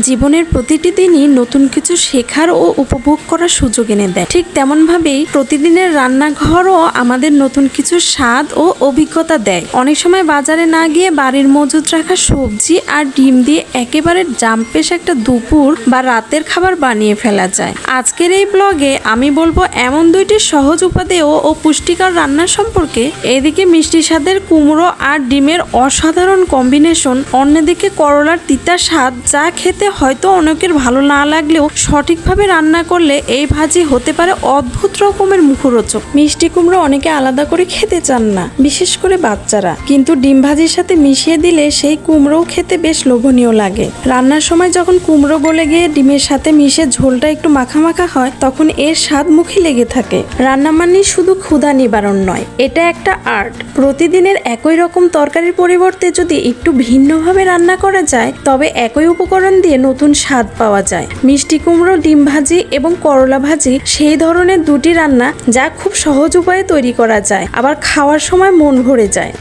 জীবনের প্রতিটি দিনই নতুন কিছু শেখার ও উপভোগ করার সুযোগ এনে দেয়। ঠিক তেমনভাবেই প্রতিদিনের রান্নাঘরও আমাদের নতুন কিছু স্বাদ ও অভিজ্ঞতা দেয়। অনেক সময় বাজারে না গিয়ে বাড়ির মজুদ রাখা সবজি আর ডিম দিয়ে একেবারে জাম্পেশ একটা দুপুর বা রাতের খাবার বানিয়ে ফেলা যায়। আজকের এই ব্লগে আমি বলবো এমন দুইটি সহজ উপাদেয় ও পুষ্টিকর রান্না সম্পর্কে। এদিকে মিষ্টি স্বাদের কুমড়ো আর ডিমের অসাধারণ কম্বিনেশন, অন্যদিকে করলার তিতা স্বাদ, যা খেতে হয়তো অনেকের ভালো না লাগলেও সঠিকভাবে রান্না করলে এই ভাজি হতে পারে অদ্ভুত রকমের মুখরোচক। মিষ্টি কুমড়ো অনেকে আলাদা করে খেতে চান না, বিশেষ করে বাচ্চারা, কিন্তু ডিম ভাজির সাথে মিশিয়ে দিলে সেই কুমড়োও খেতে বেশ লোভনীয় লাগে। রান্নার সময় যখন কুমড়ো গলে গিয়ে ডিমের সাথে মিশে ঝোলটা একটু মাখা মাখা হয়, তখন এর স্বাদ মুখে লেগে থাকে। রান্না মানে শুধু ক্ষুধা নিবারণ নয়, এটা একটা আর্ট। প্রতিদিনের একই রকম তরকারির পরিবর্তে যদি একটু ভিন্নভাবে রান্না করা যায়, তবে একই উপকরণ দিয়ে নতুন স্বাদ পাওয়া যায়। মিষ্টি কুমড়ো ডিম ভাজি এবং করলা ভাজি সেই ধরনের দুটি রান্না যা খুব সহজ উপায়ে তৈরি করা যায়, আবার খাওয়ার সময় মন ভরে যায়।